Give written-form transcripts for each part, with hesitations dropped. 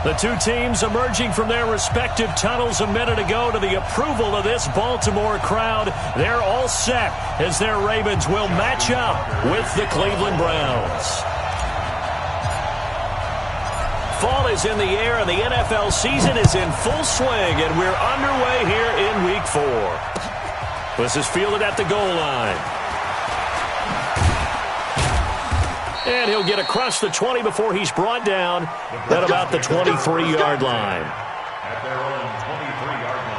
The two teams emerging from their respective tunnels a minute ago to the approval of this Baltimore crowd. They're all set as their Ravens will match up with the Cleveland Browns. Fall is in the air and the NFL season is in full swing, and we're underway here in Week 4. This is fielded at the goal line. And he'll get across the 20 before he's brought down at about the 23-yard line. At their own 23-yard line.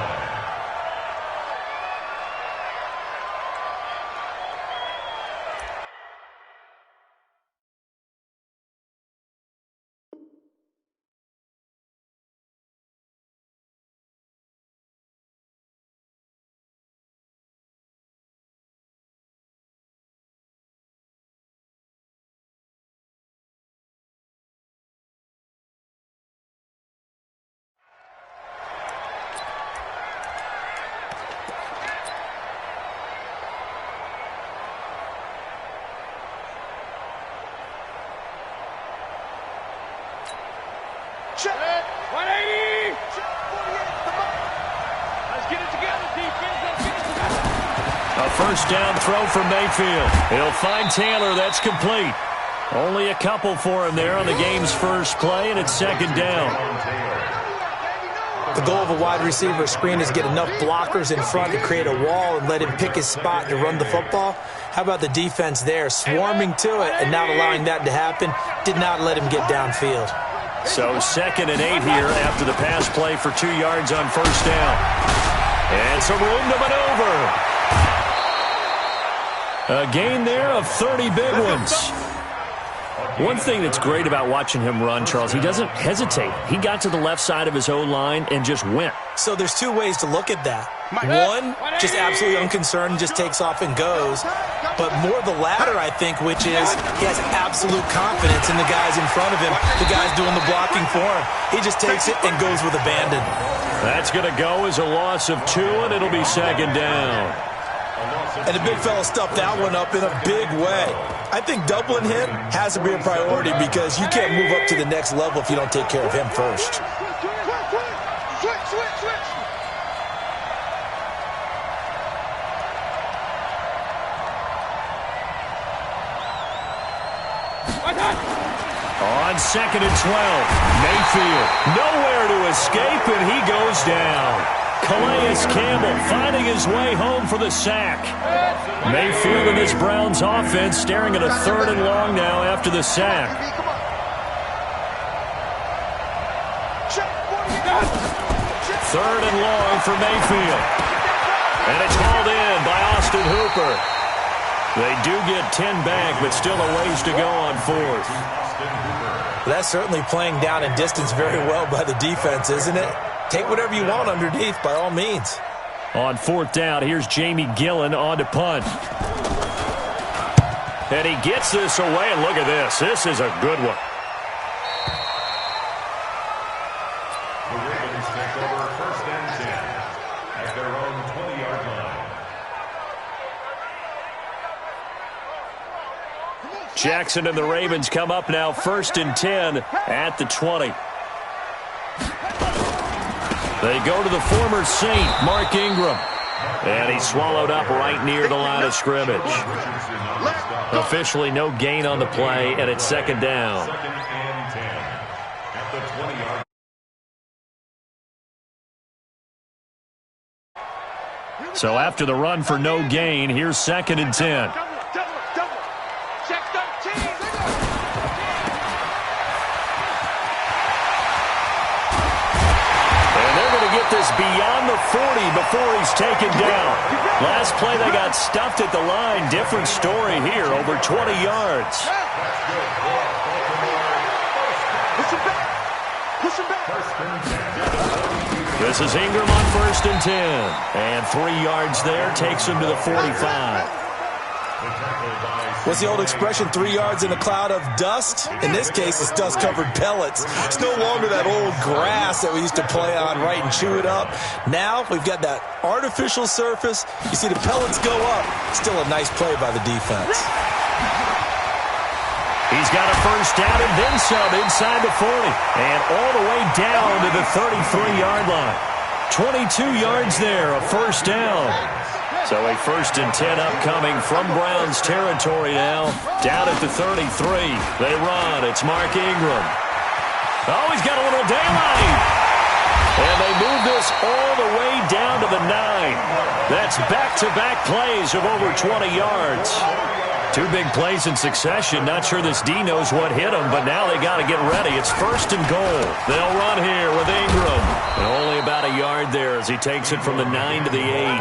Check. 180. Check 48. Let's get it together, defense. Let's get it together. A first down throw for Mayfield. He'll find Taylor. That's complete. Only a couple for him there on the game's first play, and it's second down. The goal of a wide receiver screen is get enough blockers in front to create a wall and let him pick his spot to run the football. How about the defense there, swarming to it and not allowing that to happen? Did not let him get downfield. So 2nd and 8 here after the pass play for 2 yards on first down. And some room to maneuver. A gain there of 30 big ones. One thing that's great about watching him run, Charles, he doesn't hesitate. He got to the left side of his O-line and just went. So there's two ways to look at that. One, just absolutely unconcerned, just takes off and goes. But more the latter, I think, which is he has absolute confidence in the guys in front of him, the guys doing the blocking for him. He just takes it and goes with abandon. That's going to go as a loss of 2, and it'll be second down. And the big fella stuffed that one up in a big way. I think doubling him has to be a priority because you can't move up to the next level if you don't take care of him first. On 2nd and 12, Mayfield nowhere to escape, and he goes down. Calais Campbell finding his way home for the sack. Mayfield and this Browns offense staring at a 3rd and long now after the sack. 3rd and long for Mayfield. And it's hauled in by Austin Hooper. They do get 10 back, but still a ways to go on 4th. That's certainly playing down and distance very well by the defense, isn't it? Take whatever you want underneath, by all means. On 4th down, here's Jamie Gillen on to punt. And he gets this away, and look at this. This is a good one. The Ravens take over 1st and 10 at their own 20-yard line. Jackson and the Ravens come up now 1st and 10 at the 20. They go to the former Saint, Mark Ingram. And he's swallowed up right near the line of scrimmage. Officially no gain on the play, and it's second down. 2nd and 10 at the 20-yard line. So after the run for no gain, here's 2nd and 10. This beyond the 40 before he's taken down. Last play they got stuffed at the line. Different story here, over 20 yards. This is Ingram on 1st and 10. And 3 yards there takes him to the 45. What's the old expression, 3 yards in a cloud of dust? In this case, it's dust-covered pellets. It's no longer that old grass that we used to play on, right, and chew it up. Now we've got that artificial surface. You see the pellets go up. Still a nice play by the defense. He's got a first down and then some inside the 40. And all the way down to the 33-yard line. 22 yards there, a first down. So a 1st and 10 upcoming from Browns territory now. Down at the 33. They run. It's Mark Ingram. Oh, he's got a little daylight. And they move this all the way down to the 9. That's back-to-back plays of over 20 yards. 2 big plays in succession. Not sure this D knows what hit him, but now they got to get ready. It's 1st and goal. They'll run here with Ingram. And only about a yard there as he takes it from the 9 to the 8.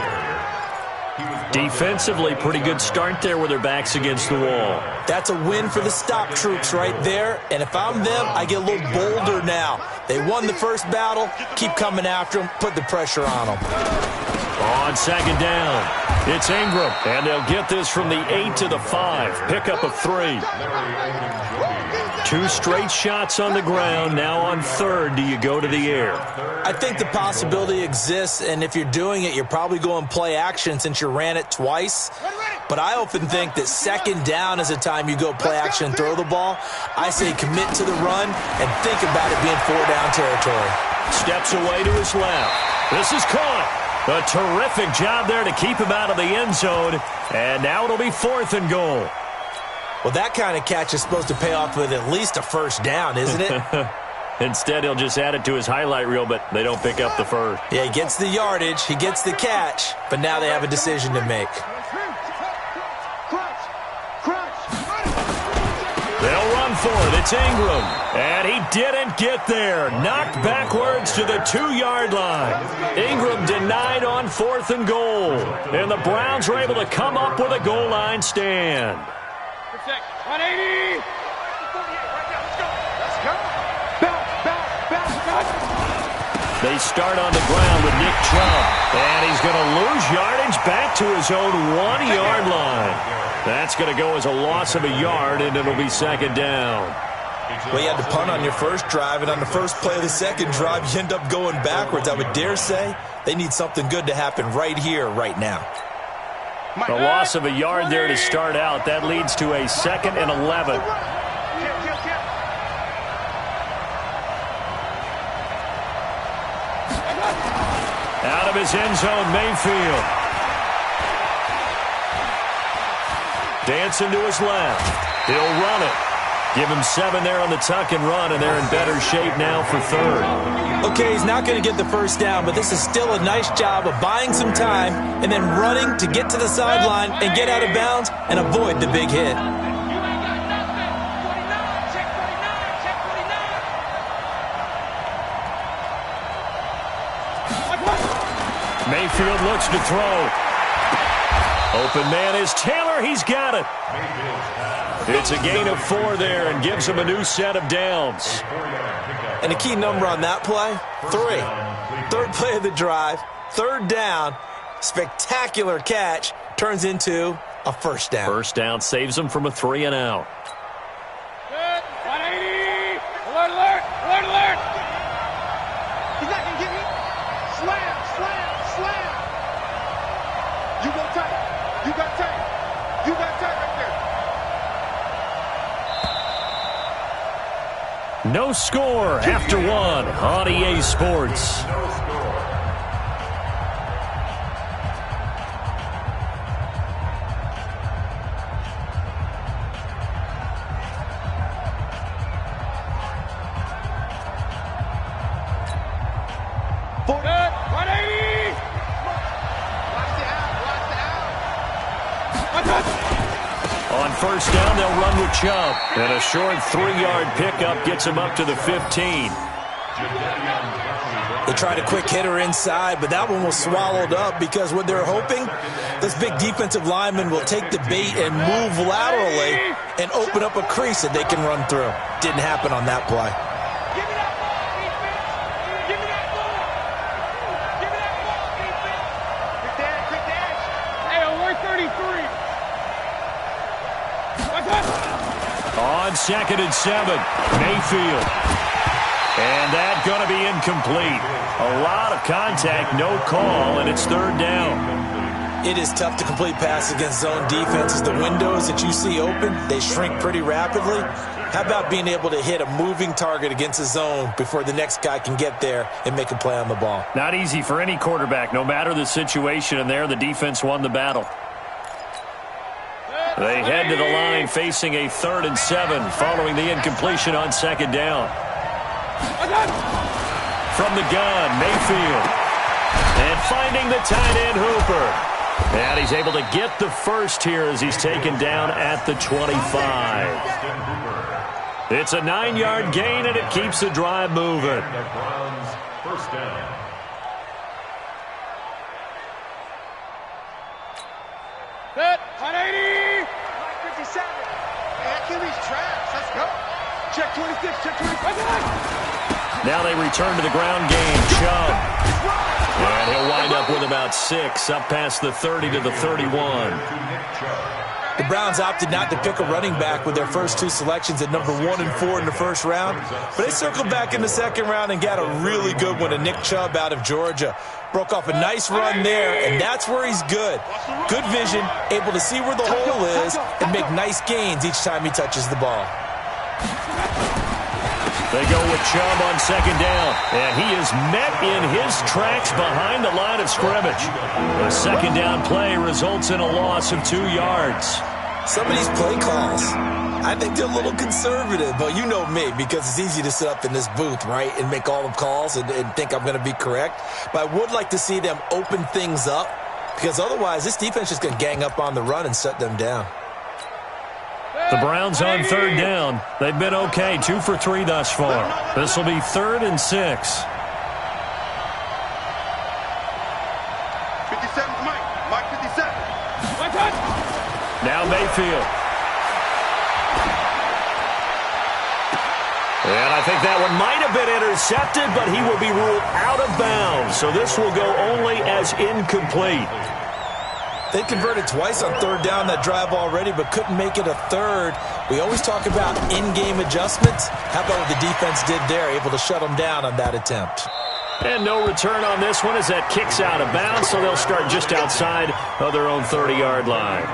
Defensively, pretty good start there with their backs against the wall. That's a win for the stop troops right there. And if I'm them, I get a little bolder now. They won the first battle. Keep coming after them. Put the pressure on them. On 2nd down, it's Ingram. And they'll get this from the 8 to the 5. Pickup of 3. 2 straight shots on the ground. Now on 3rd, do you go to the air? I think the possibility exists, and if you're doing it, you're probably going play action since you ran it twice. But I often think that 2nd down is a time you go play action and throw the ball. I say commit to the run and think about it being 4-down territory. Steps away to his left. This is caught. A terrific job there to keep him out of the end zone. And now it'll be 4th and goal. Well, that kind of catch is supposed to pay off with at least a first down, isn't it? Instead, he'll just add it to his highlight reel, but they don't pick up the first. Yeah, he gets the yardage, he gets the catch, but now they have a decision to make. They'll run for it. It's Ingram. And he didn't get there. Knocked backwards to the 2-yard line. Ingram denied on 4th and goal. And the Browns are able to come up with a goal line stand. 180. Let's go. They start on the ground with Nick Chubb. And he's going to lose yardage back to his own 1-yard line. That's going to go as a loss of a yard, and it'll be 2nd down. Well, you had to punt on your first drive, and on the first play of the second drive, you end up going backwards. I would dare say they need something good to happen right here, right now. A loss of a yard there to start out. That leads to a 2nd and 11. Out of his end zone, Mayfield. Dancing to his left. He'll run it. Give him 7 there on the tuck and run, and they're in better shape now for 3rd. Okay, he's not going to get the first down, but this is still a nice job of buying some time and then running to get to the sideline and get out of bounds and avoid the big hit. Mayfield looks to throw. Open man is Taylor. He's got it. It's a gain of 4 there and gives him a new set of downs. And a key number on that play, 3. 3rd play of the drive, 3rd down, spectacular catch, turns into a first down. First down saves him from a 3 and out. Good. 180. Alert, alert, alert, alert. He's not going to get me. Slam, slam, slam. You go tight. You got tight. You got tight right there. No score after 1 on EA Sports. Good. 180. Watch the out. On first down, they'll run with Chubb. And a short 3-yard pickup gets him up to the 15. They tried a quick hitter inside, but that one was swallowed up because what they're hoping, this big defensive lineman will take the bait and move laterally and open up a crease that they can run through. Didn't happen on that play. Give me that ball, defense. Give me that ball. Give me that ball, defense. Quick dash, quick dash. Hey, we're 33. What's up? On 2nd and 7, Mayfield. And that's going to be incomplete. A lot of contact, no call, and it's 3rd down. It is tough to complete passes against zone defenses. The windows that you see open, they shrink pretty rapidly. How about being able to hit a moving target against a zone before the next guy can get there and make a play on the ball? Not easy for any quarterback, no matter the situation, and there the defense won the battle. They head to the line facing a 3rd and 7 following the incompletion on 2nd down. From the gun, Mayfield. And finding the tight end, Hooper. And he's able to get the first here as he's taken down at the 25. It's a 9-yard gain, and it keeps the drive moving. The Browns, first down. Set, 180. 57. Man, QB's trash. Let's go. Check 26, check 26. Now they return to the ground game. Chubb. And he'll wind up with about 6, up past the 30 to the 31. The Browns opted not to pick a running back with their first 2 selections at number 1 and 4 in the first round. But they circled back in the second round and got a really good one to Nick Chubb out of Georgia. Broke off a nice run there, and that's where he's good. Good vision, able to see where the hole is, and make nice gains each time he touches the ball. They go with Chubb on 2nd down, and he is met in his tracks behind the line of scrimmage. The 2nd down play results in a loss of 2 yards. Some of these play calls, I think they're a little conservative, but you know me, because it's easy to sit up in this booth, right, and make all the calls and think I'm going to be correct. But I would like to see them open things up, because otherwise this defense is going to gang up on the run and shut them down. The Browns on 3rd down. They've been okay, 2 for 3 thus far. This will be 3rd and 6. 57's Mike. Mike 57. One touch. Now Mayfield. And I think that one might have been intercepted, but he will be ruled out of bounds. So this will go only as incomplete. They converted twice on 3rd down that drive already, but couldn't make it a 3rd. We always talk about in-game adjustments. How about what the defense did there, able to shut them down on that attempt? And no return on this one as that kicks out of bounds, so they'll start just outside of their own 30-yard line.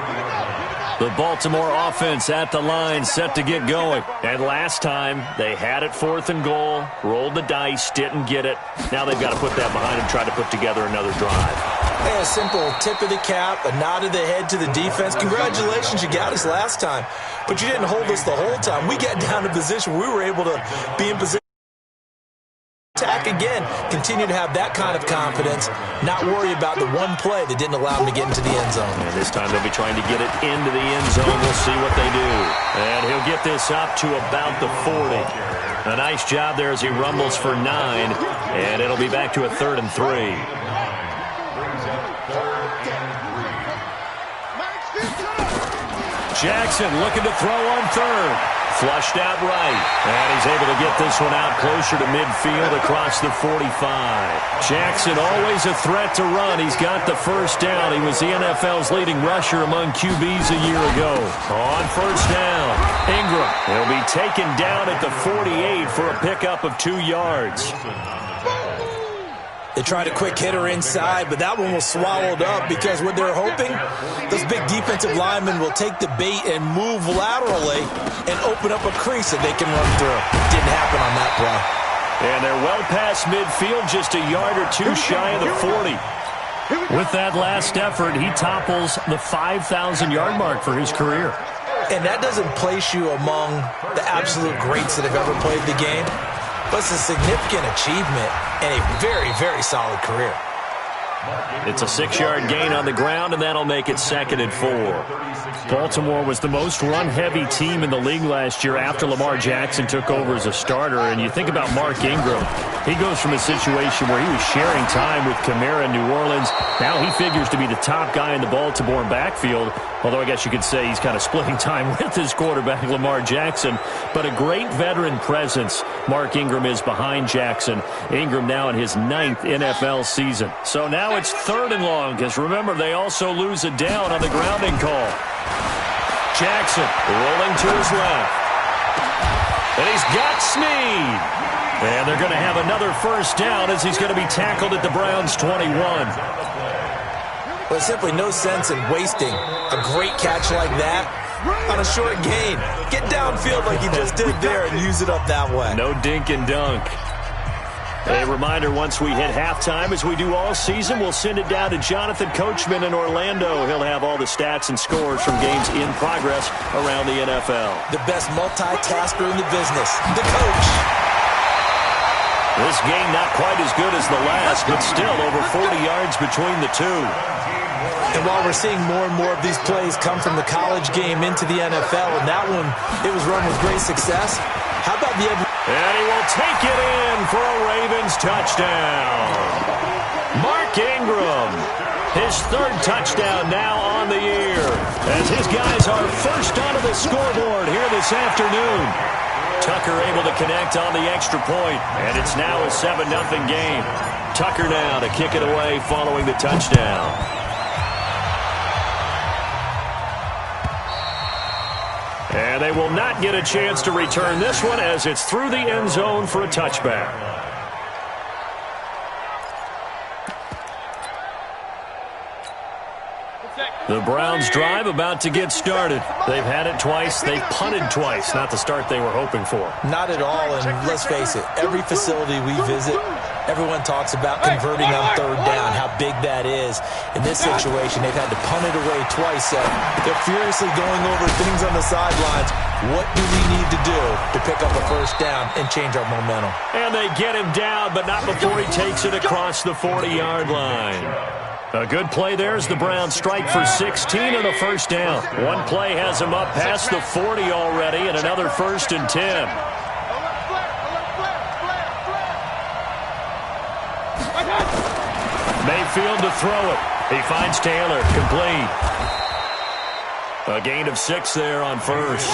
The Baltimore offense at the line, set to get going. And last time, they had it 4th and goal, rolled the dice, didn't get it. Now they've got to put that behind and try to put together another drive. Hey, a simple tip of the cap, a nod of the head to the defense. Congratulations, you got us last time. But you didn't hold us the whole time. We got down to position. We were able to be in position. Attack again, continue to have that kind of confidence, not worry about the one play that didn't allow him to get into the end zone. And this time they'll be trying to get it into the end zone. We'll see what they do. And he'll get this up to about the 40. A nice job there as he rumbles for 9, and it'll be back to a 3rd and 3. Jackson looking to throw on 3rd. Flushed out right. And he's able to get this one out closer to midfield across the 45. Jackson always a threat to run. He's got the first down. He was the NFL's leading rusher among QBs a year ago. On 1st down, Ingram. He'll be taken down at the 48 for a pickup of 2 yards. They tried a quick hitter inside, but that one was swallowed up because what they're hoping, those big defensive linemen will take the bait and move laterally and open up a crease that they can run through. Didn't happen on that play. And they're well past midfield, just a yard or 2 shy of the 40. With that last effort, he topples the 5,000-yard mark for his career. And that doesn't place you among the absolute greats that have ever played the game. But it's a significant achievement and a very, very solid career. It's a 6-yard gain on the ground, and that'll make it 2nd and 4. Baltimore was the most run-heavy team in the league last year after Lamar Jackson took over as a starter. And you think about Mark Ingram. He goes from a situation where he was sharing time with Kamara in New Orleans. Now he figures to be the top guy in the Baltimore backfield, although I guess you could say he's kind of splitting time with his quarterback, Lamar Jackson. But a great veteran presence Mark Ingram is behind Jackson. Ingram now in his 9th NFL season. So now it's 3rd and long, because remember, they also lose a down on the grounding call. Jackson rolling to his left. And he's got Snead. And they're going to have another first down as he's going to be tackled at the Browns' 21. Well, There's simply no sense in wasting a great catch like that on a short gain. Get downfield like you just did there and use it up that way. No dink and dunk. A reminder, once we hit halftime, as we do all season, we'll send it down to Jonathan Coachman in Orlando. He'll have all the stats and scores from games in progress around the NFL. The best multitasker in the business, the coach. This game not quite as good as the last, but still over 40 yards between the two. And while we're seeing more and more of these plays come from the college game into the NFL, and that one, it was run with great success, how about the... And he will take it in for a Ravens touchdown. Mark Ingram, his third touchdown now on the year, as his guys are first onto the scoreboard here this afternoon. Tucker able to connect on the extra point, and it's now a 7-0 game. Tucker now to kick it away following the touchdown. And they will not get a chance to return this one as it's through the end zone for a touchback. The Browns drive about to get started. They've had it twice. They've punted twice. Not the start they were hoping for. Not at all, and let's face it, every facility we visit, everyone talks about converting on third down, how big that is. In this situation, they've had to punt it away twice, so they're furiously going over things on the sidelines. What do we need to do to pick up a first down and change our momentum? And they get him down, but not before he takes it across the 40-yard line. A good play there as the Browns strike for 16 and a first down. One play has him up past the 40 already, and another 1st and 10. Mayfield to throw it. He finds Taylor, complete. A gain of 6 there on first.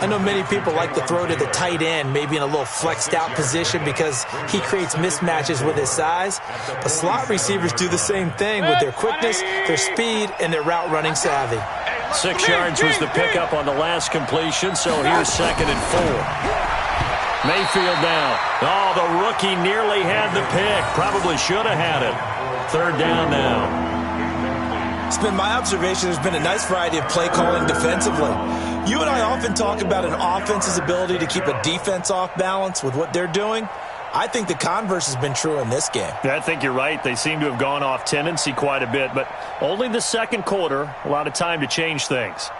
I know many people like to throw to the tight end, maybe in a little flexed out position because he creates mismatches with his size. But slot receivers do the same thing with their quickness, their speed, and their route running savvy. 6 yards was the pickup on the last completion, so here's 2nd and 4. Mayfield now. Oh, the rookie nearly had the pick. Probably should have had it. 3rd down now. It's been my observation there's been a nice variety of play calling defensively. You and I often talk about an offense's ability to keep a defense off balance with what they're doing. I think the converse has been true in this game. I think you're right. They seem to have gone off tendency quite a bit, but only the second quarter, a lot of time to change things.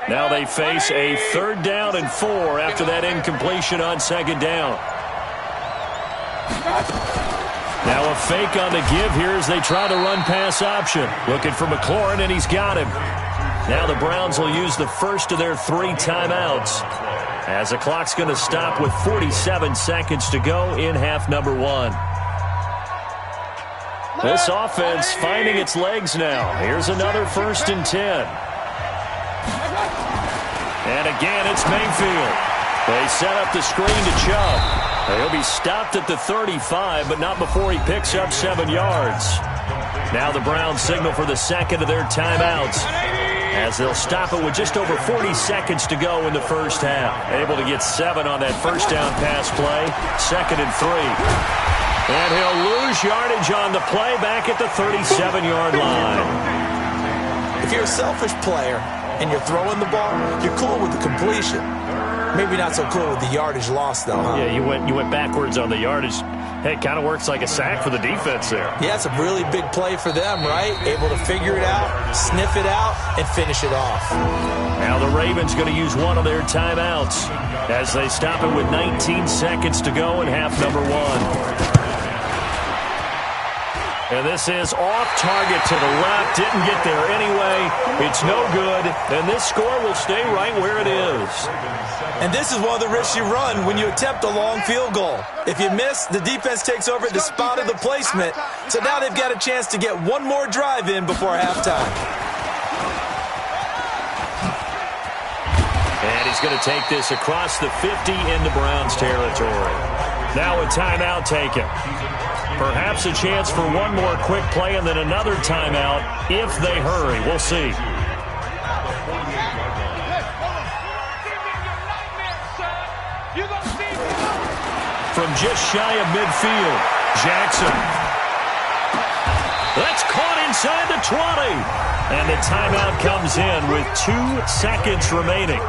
Now they face a 3rd down and 4 after that incompletion on 2nd down. Now a fake on the give here as they try to run pass option. Looking for McLaurin, and he's got him. Now the Browns will use the first of their 3 timeouts as the clock's going to stop with 47 seconds to go in half number 1. This offense finding its legs now. Here's another 1st and 10. And again, it's Mayfield. They set up the screen to Chubb. He'll be stopped at the 35, but not before he picks up 7 yards. Now the Browns signal for the second of their timeouts as they'll stop it with just over 40 seconds to go in the first half. Able to get 7 on that first down pass play. 2nd and 3. And he'll lose yardage on the play back at the 37-yard line. If you're a selfish player and you're throwing the ball, you're cool with the completion. Maybe not so cool with the yardage loss, though, huh? Yeah, you went backwards on the yardage. Hey, it kind of works like a sack for the defense there. Yeah, it's a really big play for them, right? Able to figure it out, sniff it out, and finish it off. Now the Ravens going to use one of their timeouts as they stop it with 19 seconds to go in half number 1. And this is off target to the left. Didn't get there anyway. It's no good. And this score will stay right where it is. And this is one of the risks you run when you attempt a long field goal. If you miss, the defense takes over at the spot of the placement. So now they've got a chance to get one more drive in before halftime. And he's going to take this across the 50 into Browns territory. Now a timeout taken. Perhaps a chance for one more quick play and then another timeout if they hurry. We'll see. You're going to see from just shy of midfield. Jackson. That's caught inside the 20. And the timeout comes in with 2 seconds remaining.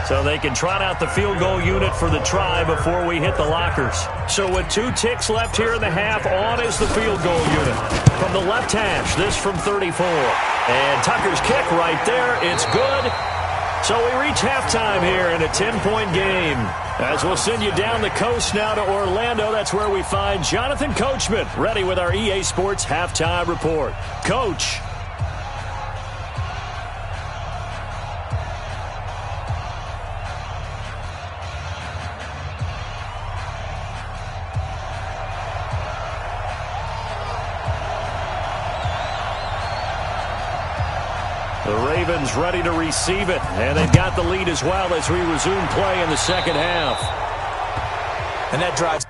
So they can trot out the field goal unit for the try before we hit the lockers. So with 2 ticks left here in the half, on is the field goal unit. From the left hash, this from 34. And Tucker's kick right there. It's good. So we reach halftime here in a 10-point game. As we'll send you down the coast now to Orlando, that's where we find Jonathan Coachman, ready with our EA Sports Halftime Report. Coach. The Ravens ready to receive it, and they've got the lead as well as we resume play in the second half. And that drive